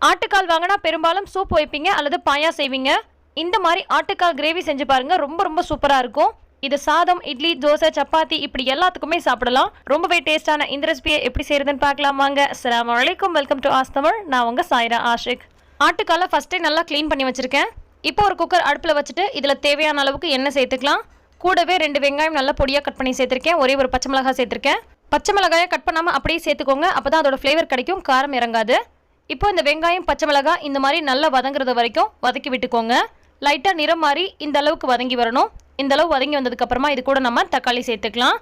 ஆட்டுக்கால் வாங்கினா பெரும்பாலும் சூப் வைப்பீங்க அல்லது பாயா செய்வீங்க. இந்த மாதிரி ஆட்டுக்கால் கிரேவி செஞ்சு பாருங்க, ரொம்ப ரொம்ப சூப்பராக இருக்கும். இது சாதம், இட்லி, தோசை, சப்பாத்தி இப்படி எல்லாத்துக்குமே சாப்பிடலாம். ரொம்பவே டேஸ்டான இந்த ரெசிபியை எப்படி செய்யறதுன்னு பார்க்கலாம் வாங்க. அஸ்ஸலாமு அலைக்கும், வெல்கம் டு ஆஸ் தமிழ். நான் உங்க சாய்ரா ஆஷிக். ஆட்டுக்காலை ஃபர்ஸ்டே நல்லா க்ளீன் பண்ணி வச்சிருக்கேன். இப்போ ஒரு குக்கர் அடுப்பில் வச்சுட்டு இதில் தேவையான அளவுக்கு எண்ணெய் சேர்த்துக்கலாம். கூடவே 2 வெங்காயம் நல்லா பொடியாக கட் பண்ணி சேர்த்துருக்கேன். ஒரே ஒரு பச்சை மிளகாய் சேர்த்துருக்கேன். பச்சை மிளகாயை கட் பண்ணாமல் அப்படியே சேர்த்துக்கோங்க, அப்போ தான் அதோட ஃப்ளேவர் கிடைக்கும், காரம் இறங்காது. இப்போ இந்த வெங்காயம் பச்சை மிளகாய் இந்த மாதிரி நல்லா வதங்குறது வரைக்கும் வதக்கி விட்டுக்கோங்க. லைட்டாக நிறம் மாறி இந்த அளவுக்கு வதங்கி வரணும். இந்த அளவு வதங்கி வந்ததுக்கப்புறமா இது கூட நம்ம தக்காளி சேர்த்துக்கலாம்.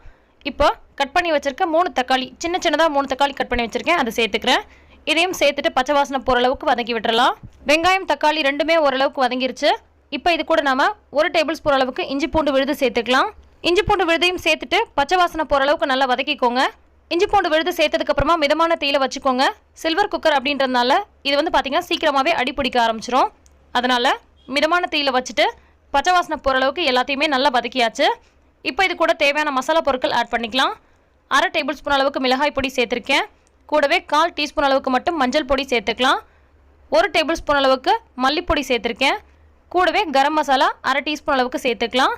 இப்போ கட் பண்ணி வச்சுருக்க 3 தக்காளி, சின்ன சின்னதாக 3 தக்காளி கட் பண்ணி வச்சுருக்கேன், அதை சேர்த்துக்கிறேன். இதையும் சேர்த்துட்டு பச்சை வாசனை போகிற அளவுக்கு வதக்கி விட்டுறலாம். வெங்காயம் தக்காளி ரெண்டுமே ஓரளவுக்கு வதங்கிருச்சு. இப்போ இது கூட நம்ம 1 டேபிள் ஸ்பூன் அளவுக்கு இஞ்சி பூண்டு விழுது சேர்த்துக்கலாம். இஞ்சி பூண்டு விழுதையும் சேர்த்துட்டு பச்சை வாசனை போகிற அளவுக்கு நல்லா வதக்கிக்கோங்க. இஞ்சி பூண்டு விழுது சேர்த்ததுக்கப்புறமா மிதமான தீயில வச்சுக்கோங்க. சில்வர் குக்கர் அப்படின்றதுனால இது பார்த்தீங்கன்னா சீக்கிரமாகவே அடி பிடிக்க ஆரம்பிச்சிடும். அதனால் மிதமான தீயில வச்சுட்டு பச்சை வாசனை போகிற அளவுக்கு எல்லாத்தையுமே நல்லா வதக்கியாச்சு. இப்போ இது கூட தேவையான மசாலா பொருட்கள் ஆட் பண்ணிக்கலாம். 1/2 டேபிள் ஸ்பூன் அளவுக்கு மிளகாய் பொடி சேர்த்துருக்கேன். கூடவே 1/4 டீஸ்பூன் அளவுக்கு மட்டும் மஞ்சள் பொடி சேர்த்துக்கலாம். 1 டேபிள் ஸ்பூன் அளவுக்கு மல்லிப்பொடி சேர்த்துருக்கேன். கூடவே கரம் மசாலா 1/2 டீஸ்பூன் அளவுக்கு சேர்த்துக்கலாம்.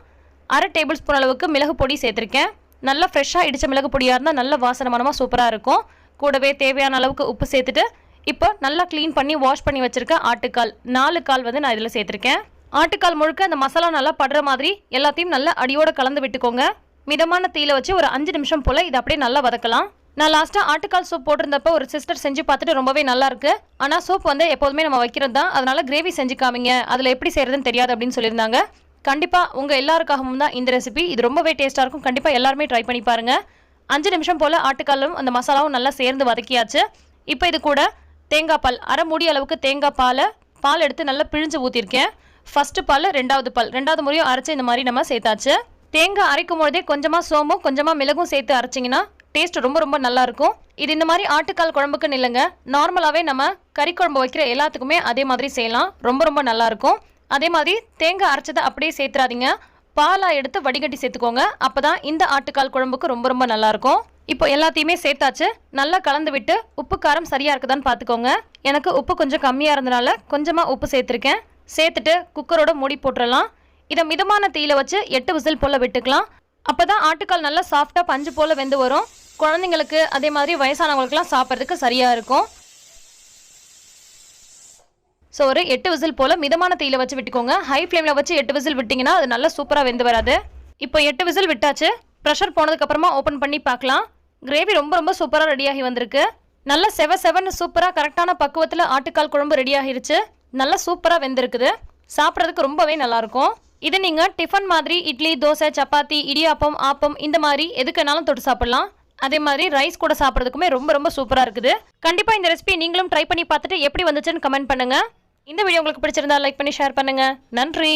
1/2 டேபிள் ஸ்பூன் அளவுக்கு மிளகு பொடி சேர்த்துருக்கேன். நல்லா ஃப்ரெஷ்ஷாக இடித்த மிளகு பொடியாக இருந்தால் நல்ல வாசனை மனமாக சூப்பராக இருக்கும். கூடவே தேவையான அளவுக்கு உப்பு சேர்த்துட்டு இப்போ நல்லா க்ளீன் பண்ணி வாஷ் பண்ணி வச்சுருக்க ஆட்டுக்கால் 4 கால் நான் இதில் சேர்த்துருக்கேன். ஆட்டுக்கால் முழுக்க அந்த மசாலா நல்லா படுற மாதிரி எல்லாத்தையும் நல்லா அடியோடு கலந்து விட்டுக்கோங்க. மிதமான தீயில வச்சு ஒரு 5 நிமிஷம் போல் இதை அப்படியே நல்லா வதக்கலாம். நான் லாஸ்ட்டாக ஆட்டுக்கால் சூப் போட்டிருந்தப்போ ஒரு சிஸ்டர் செஞ்சு பார்த்துட்டு ரொம்பவே நல்லா இருக்கு. ஆனால் சூப் எப்போதுமே நம்ம வைக்கிறது தான், அதனால கிரேவி செஞ்சுக்காமீங்க, அதில் எப்படி செய்யறதுன்னு தெரியாது அப்படின்னு சொல்லியிருந்தாங்க. கண்டிப்பாக உங்கள் எல்லாருக்காகவும் தான் இந்த ரெசிபி. இது ரொம்பவே டேஸ்ட்டாக இருக்கும். கண்டிப்பாக எல்லாருமே ட்ரை பண்ணி பாருங்க. 5 நிமிஷம் போல் ஆட்டுக்காலும் அந்த மசாலாவும் நல்லா சேர்ந்து வதக்கியாச்சு. இப்போ இது கூட தேங்காய் பால் 1/2 மூடி அளவுக்கு தேங்காய் பால் எடுத்து நல்லா பிழிஞ்சு ஊற்றிருக்கேன். ஃபர்ஸ்ட் பால், 2வது பால், 2வது முறையும் அரைச்சி இந்த மாதிரி நம்ம சேர்த்தாச்சு. தேங்காய் அரைக்கும் பொழுதே கொஞ்சமாக சோம்பும் கொஞ்சமாக மிளகும் சேர்த்து அரைச்சிங்கன்னா டேஸ்ட் ரொம்ப ரொம்ப நல்லா இருக்கும். இது இந்த மாதிரி ஆட்டுக்கால் குழம்புக்குன்னு இல்லைங்க, நார்மலாகவே நம்ம கறி குழம்பு வைக்கிற எல்லாத்துக்குமே அதே மாதிரி செய்யலாம். ரொம்ப ரொம்ப நல்லா இருக்கும். அதே மாதிரி தேங்காய் அரைச்சதை அப்படியே சேர்த்துறாதீங்க, பாலாக எடுத்து வடிகட்டி சேர்த்துக்கோங்க. அப்போ தான் இந்த ஆட்டுக்கால் குழம்புக்கு ரொம்ப ரொம்ப நல்லா இருக்கும். இப்போ எல்லாத்தையுமே சேர்த்தாச்சு. நல்லா கலந்து விட்டு உப்பு காரம் சரியாக இருக்குதான்னு பார்த்துக்கோங்க. எனக்கு உப்பு கொஞ்சம் கம்மியாக இருந்தனால கொஞ்சமாக உப்பு சேர்த்துருக்கேன். சேர்த்துட்டு குக்கரோட மூடி போட்டுடலாம். இதை மிதமான தீயில வச்சு 8 விசில் போல் விட்டுக்கலாம். அப்போ தான் ஆட்டுக்கால் நல்லா சாஃப்டாக பஞ்சு போல் வெந்து வரும். குழந்தைங்களுக்கு அதே மாதிரி வயசானவங்களுக்குலாம் சாப்பிட்றதுக்கு சரியாக இருக்கும். ஸோ ஒரு 8 விசில் போல் மிதமான தீயில வச்சு விட்டுக்கோங்க. ஹை ஃப்ளேமில் வச்சு 8 விசில் விட்டிங்கன்னா அது நல்லா சூப்பராக வெந்து வராது. இப்போ 8 விசில் விட்டாச்சு. ப்ரெஷர் போனதுக்கப்புறமா ஓப்பன் பண்ணி பார்க்கலாம். கிரேவி ரொம்ப ரொம்ப சூப்பராக ரெடியாகி வந்திருக்கு. நல்லா செவன்னு சூப்பராக கரெக்டான பக்குவத்தில் ஆட்டுக்கால் குழம்பு ரெடி ஆகிருச்சு. நல்லா சூப்பராக வெந்திருக்குது. சாப்பிட்றதுக்கு ரொம்பவே நல்லாயிருக்கும். இது நீங்கள் டிஃபன் மாதிரி இட்லி, தோசை, சப்பாத்தி, இடியாப்பம், ஆப்பம் இந்த மாதிரி எதுக்குனாலும் தொட்டு சாப்பிடலாம். அதே மாதிரி ரைஸ் கூட சாப்பிட்றதுக்குமே ரொம்ப ரொம்ப சூப்பராக இருக்குது. கண்டிப்பாக இந்த ரெசிபி நீங்களும் ட்ரை பண்ணி பார்த்துட்டு எப்படி வந்துச்சுன்னு கமெண்ட் பண்ணுங்கள். இந்த வீடியோ உங்களுக்கு பிடிச்சிருந்தா லைக் பண்ணி ஷேர் பண்ணுங்கள். நன்றி.